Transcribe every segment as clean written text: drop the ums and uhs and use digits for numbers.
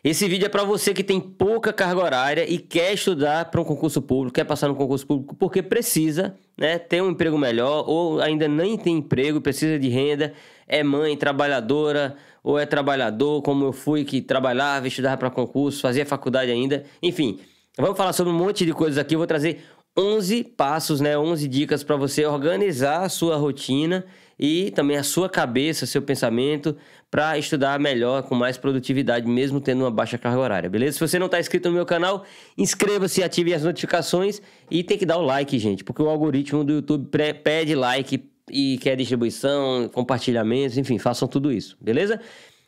Esse vídeo é para você que tem pouca carga horária e quer estudar para um concurso público, quer passar no concurso público porque precisa, né, ter um emprego melhor ou ainda nem tem emprego, precisa de renda, é mãe, trabalhadora ou é trabalhador, como eu fui, que trabalhava, estudava para concurso, fazia faculdade ainda. Enfim, vamos falar sobre um monte de coisas aqui. Eu vou trazer 11 passos, né, 11 dicas para você organizar a sua rotina e também a sua cabeça, seu pensamento, para estudar melhor, com mais produtividade, mesmo tendo uma baixa carga horária, beleza? Se você não está inscrito no meu canal, inscreva-se, ative as notificações e tem que dar o like, gente, porque o algoritmo do YouTube pede like e quer distribuição, compartilhamentos, enfim, façam tudo isso, beleza?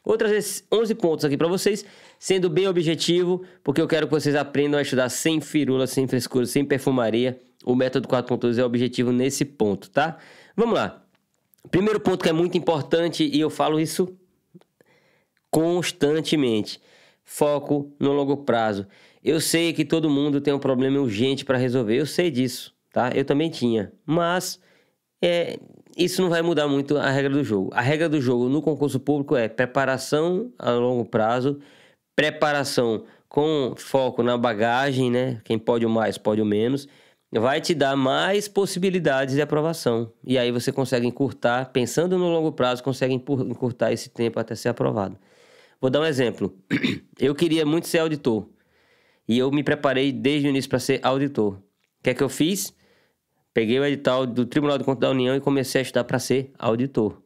Outras 11 pontos aqui para vocês, sendo bem objetivo, porque eu quero que vocês aprendam a estudar sem firula, sem frescura, sem perfumaria. O método 4.2 é objetivo nesse ponto, tá? Vamos lá. Primeiro ponto que é muito importante, e eu falo isso constantemente: foco no longo prazo. Eu sei que todo mundo tem um problema urgente para resolver, eu sei disso, tá? Eu também tinha, mas isso não vai mudar muito a regra do jogo. A regra do jogo no concurso público é preparação a longo prazo, preparação com foco na bagagem, né? Quem pode o mais, pode o menos. Vai te dar mais possibilidades de aprovação. E aí você consegue encurtar, pensando no longo prazo, consegue encurtar esse tempo até ser aprovado. Vou dar um exemplo. Eu queria muito ser auditor. E eu me preparei desde o início para ser auditor. O que é que eu fiz? Peguei o edital do Tribunal de Contas da União e comecei a estudar para ser auditor.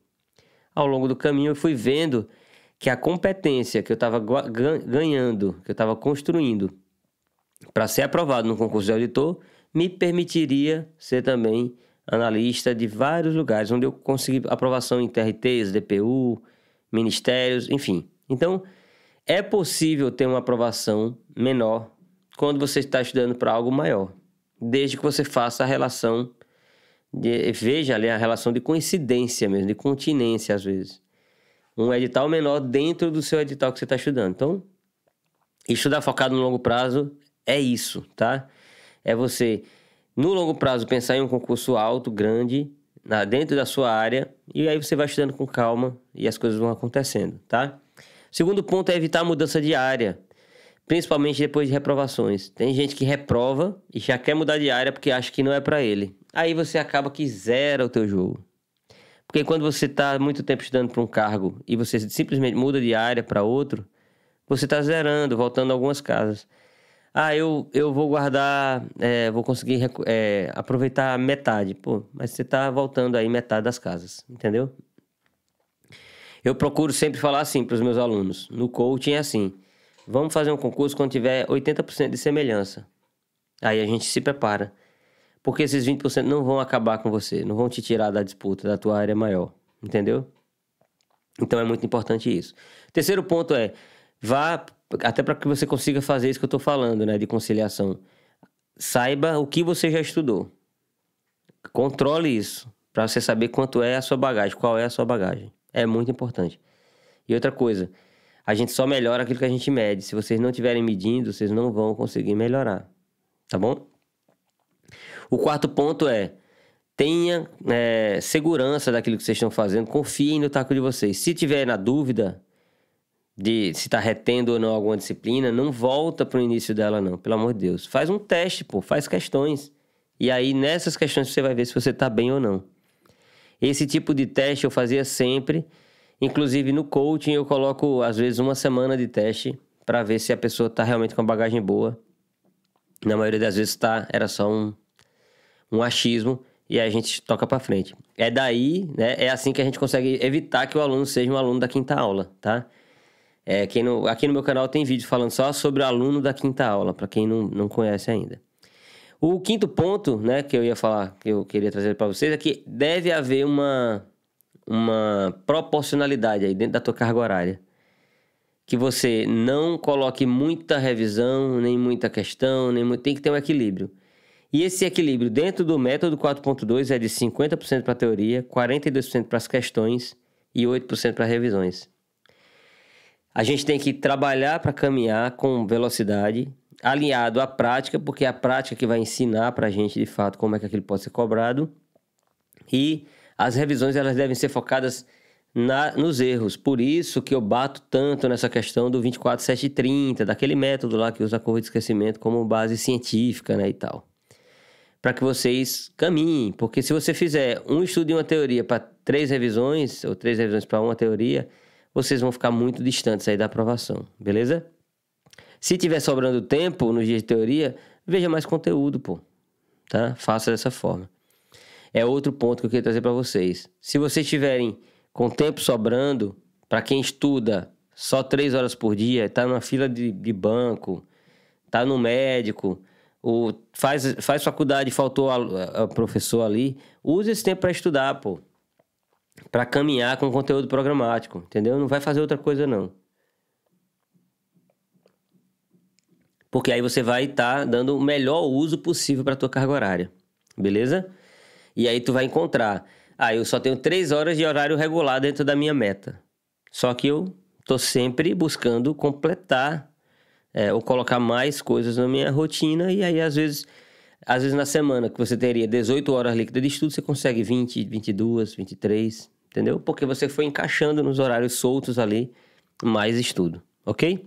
Ao longo do caminho eu fui vendo que a competência que eu estava ganhando, que eu estava construindo para ser aprovado no concurso de auditor, me permitiria ser também analista de vários lugares, onde eu consegui aprovação em TRTs, DPU, ministérios, enfim. Então, é possível ter uma aprovação menor quando você está estudando para algo maior, desde que você faça a relação, veja ali a relação de coincidência mesmo, de continência às vezes. Um edital menor dentro do seu edital que você está estudando. Então, estudar focado no longo prazo é isso, tá? É você, no longo prazo, pensar em um concurso alto, grande, dentro da sua área, e aí você vai estudando com calma e as coisas vão acontecendo, tá? Segundo ponto é evitar a mudança de área, principalmente depois de reprovações. Tem gente que reprova e já quer mudar de área porque acha que não é para ele. Aí você acaba que zera o teu jogo. Porque quando você está muito tempo estudando para um cargo e você simplesmente muda de área para outro, você está zerando, voltando algumas casas. Eu vou guardar, vou conseguir aproveitar metade. Pô, mas você está voltando aí metade das casas, entendeu? Eu procuro sempre falar assim para os meus alunos. No coaching é assim: vamos fazer um concurso quando tiver 80% de semelhança. Aí a gente se prepara. Porque esses 20% não vão acabar com você, não vão te tirar da disputa da tua área maior, entendeu? Então é muito importante isso. Terceiro ponto é, vá, até para que você consiga fazer isso que eu estou falando, né, de conciliação. Saiba o que você já estudou. Controle isso, para você saber quanto é a sua bagagem, qual é a sua bagagem. É muito importante. E outra coisa, a gente só melhora aquilo que a gente mede. Se vocês não estiverem medindo, vocês não vão conseguir melhorar, tá bom? O quarto ponto é, tenha segurança daquilo que vocês estão fazendo, confiem no taco de vocês. Se tiver na dúvida de se está retendo ou não alguma disciplina, não volta para o início dela não, pelo amor de Deus. Faz um teste, faz questões. E aí nessas questões você vai ver se você está bem ou não. Esse tipo de teste eu fazia sempre, inclusive no coaching eu coloco às vezes uma semana de teste para ver se a pessoa está realmente com uma bagagem boa. Na maioria das vezes era só um achismo e aí a gente toca para frente. É daí, né, é assim que a gente consegue evitar que o aluno seja um aluno da quinta aula, tá? Aqui no meu canal tem vídeo falando só sobre o aluno da quinta aula, para quem não conhece ainda. O quinto ponto, né, que eu ia falar, que eu queria trazer para vocês, é que deve haver uma proporcionalidade aí dentro da tua carga horária. Que você não coloque muita revisão, nem muita questão, tem que ter um equilíbrio. E esse equilíbrio dentro do método 4.2 é de 50% para a teoria, 42% para as questões e 8% para revisões. A gente tem que trabalhar para caminhar com velocidade, alinhado à prática, porque é a prática que vai ensinar para a gente, de fato, como é que aquilo pode ser cobrado. E as revisões, elas devem ser focadas nos erros. Por isso que eu bato tanto nessa questão do 24, 7 e 30, daquele método lá que usa a curva de esquecimento como base científica, né, e tal. Para que vocês caminhem, porque se você fizer um estudo e uma teoria para 3 revisões, ou 3 revisões para uma teoria, vocês vão ficar muito distantes aí da aprovação, beleza? Se tiver sobrando tempo nos dias de teoria, veja mais conteúdo, pô, tá? Faça dessa forma. É outro ponto que eu queria trazer para vocês. Se vocês tiverem com tempo sobrando, para quem estuda só 3 horas por dia, está numa fila de banco, está no médico, ou faz faculdade, faltou a professor ali, use esse tempo para estudar, pô. Para caminhar com conteúdo programático, entendeu? Não vai fazer outra coisa, não. Porque aí você vai estar dando o melhor uso possível para a tua carga horária, beleza? E aí tu vai encontrar, eu só tenho 3 horas de horário regular dentro da minha meta. Só que eu tô sempre buscando completar ou colocar mais coisas na minha rotina. E aí, às vezes na semana que você teria 18 horas líquidas de estudo, você consegue 20, 22, 23, entendeu? Porque você foi encaixando nos horários soltos ali mais estudo, ok?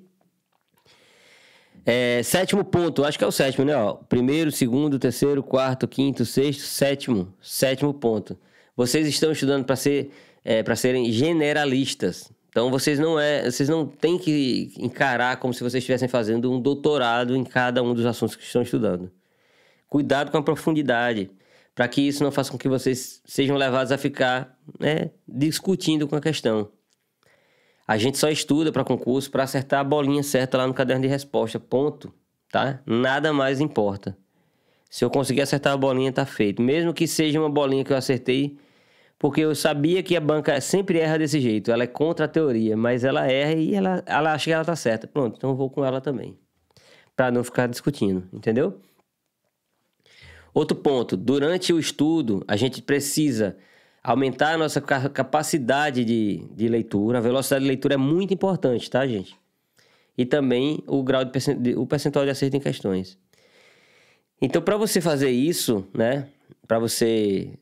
Sétimo ponto, acho que é o sétimo, né? Primeiro, segundo, terceiro, quarto, quinto, sexto, sétimo ponto. Vocês estão estudando para serem generalistas. Então, vocês não têm que encarar como se vocês estivessem fazendo um doutorado em cada um dos assuntos que estão estudando. Cuidado com a profundidade, para que isso não faça com que vocês sejam levados a ficar discutindo com a questão. A gente só estuda para concurso para acertar a bolinha certa lá no caderno de resposta, ponto, tá? Nada mais importa. Se eu conseguir acertar a bolinha, tá feito. Mesmo que seja uma bolinha que eu acertei, porque eu sabia que a banca sempre erra desse jeito. Ela é contra a teoria, mas ela erra e ela acha que ela tá certa. Pronto, então eu vou com ela também, para não ficar discutindo, entendeu? Outro ponto, durante o estudo, a gente precisa aumentar a nossa capacidade de leitura. A velocidade de leitura é muito importante, tá, gente? E também o percentual de acerto em questões. Então, para você fazer isso, né? Para você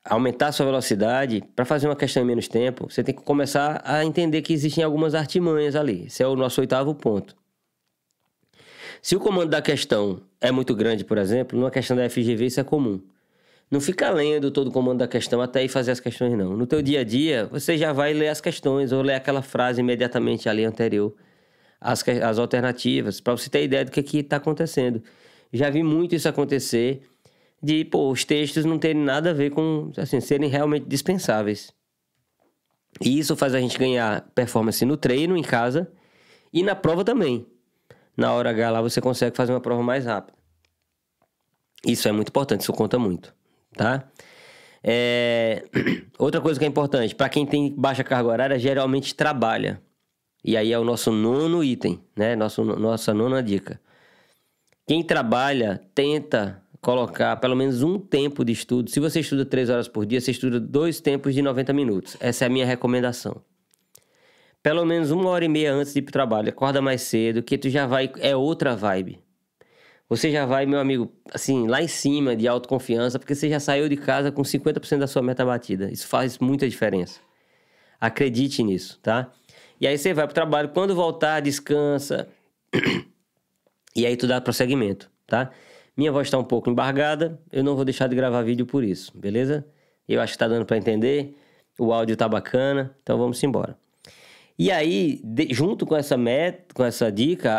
aumentar a sua velocidade, para fazer uma questão em menos tempo, você tem que começar a entender que existem algumas artimanhas ali. Esse é o nosso 8º ponto. Se o comando da questão é muito grande, por exemplo, numa questão da FGV isso é comum. Não fica lendo todo o comando da questão até ir fazer as questões, não. No teu dia a dia, você já vai ler as questões ou ler aquela frase imediatamente ali anterior, as alternativas, para você ter ideia do que está acontecendo. Já vi muito isso acontecer, de os textos não terem nada a ver com, assim, serem realmente dispensáveis. E isso faz a gente ganhar performance no treino, em casa, e na prova também. Na hora H lá você consegue fazer uma prova mais rápida. Isso é muito importante, isso conta muito. Tá? Outra coisa que é importante, para quem tem baixa carga horária, geralmente trabalha. E aí é o nosso 9º item, né? Nossa 9ª dica. Quem trabalha, tenta colocar pelo menos um tempo de estudo. Se você estuda 3 horas por dia, você estuda 2 tempos de 90 minutos. Essa é a minha recomendação. Pelo menos 1h30 antes de ir pro trabalho. Acorda mais cedo, que tu já vai... É outra vibe. Você já vai, meu amigo, assim, lá em cima de autoconfiança, porque você já saiu de casa com 50% da sua meta batida. Isso faz muita diferença. Acredite nisso, tá? E aí você vai pro trabalho, quando voltar, descansa. E aí tu dá prosseguimento, tá? Minha voz tá um pouco embargada, eu não vou deixar de gravar vídeo por isso, beleza? Eu acho que tá dando pra entender, o áudio tá bacana, então vamos embora. E aí, junto com essa dica,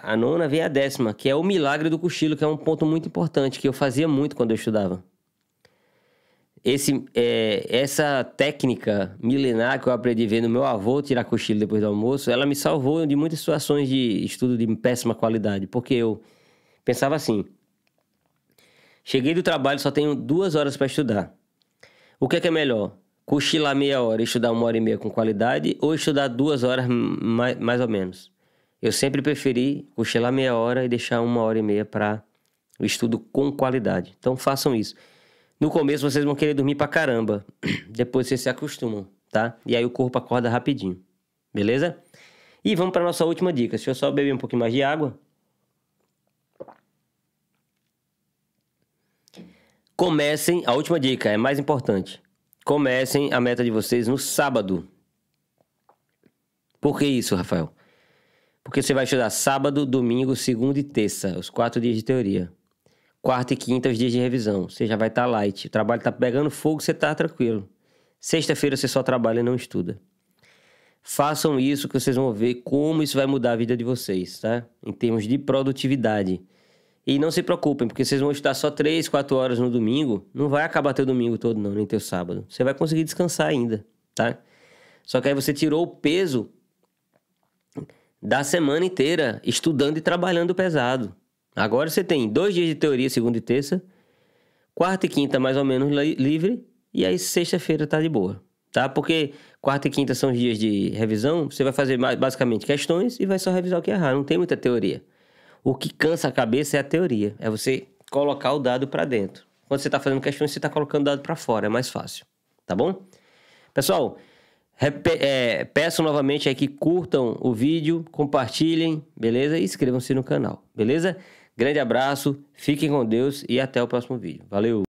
a 9ª vem a 10ª, que é o milagre do cochilo, que é um ponto muito importante, que eu fazia muito quando eu estudava. Essa técnica milenar que eu aprendi vendo meu avô tirar cochilo depois do almoço, ela me salvou de muitas situações de estudo de péssima qualidade, porque eu pensava assim, cheguei do trabalho, só tenho 2 horas para estudar. O que é melhor? Cochilar meia hora e estudar 1h30 com qualidade ou estudar 2 horas mais ou menos? Eu sempre preferi cochilar meia hora e deixar 1h30 para o estudo com qualidade. Então façam isso. No começo vocês vão querer dormir pra caramba. Depois vocês se acostumam, tá? E aí o corpo acorda rapidinho. Beleza? E vamos para nossa última dica. Deixa eu só beber um pouquinho mais de água. Comecem, a última dica é mais importante. Comecem a meta de vocês no sábado. Por que isso, Rafael? Porque você vai estudar sábado, domingo, segunda e terça, os 4 dias de teoria. Quarta e quinta, os dias de revisão. Você já vai estar light. O trabalho está pegando fogo, você está tranquilo. Sexta-feira você só trabalha e não estuda. Façam isso que vocês vão ver como isso vai mudar a vida de vocês, tá? Em termos de produtividade. E não se preocupem, porque vocês vão estudar só 3, 4 horas no domingo. Não vai acabar teu domingo todo não, nem teu sábado. Você vai conseguir descansar ainda, tá? Só que aí você tirou o peso da semana inteira estudando e trabalhando pesado. Agora você tem 2 dias de teoria, segunda e terça. Quarta e quinta mais ou menos livre. E aí sexta-feira tá de boa, tá? Porque quarta e quinta são os dias de revisão. Você vai fazer basicamente questões e vai só revisar o que errar. Não tem muita teoria. O que cansa a cabeça é a teoria. É você colocar o dado para dentro. Quando você está fazendo questões, você está colocando o dado para fora. É mais fácil. Tá bom? Pessoal, peço novamente aí que curtam o vídeo, compartilhem, beleza? E inscrevam-se no canal, beleza? Grande abraço, fiquem com Deus e até o próximo vídeo. Valeu!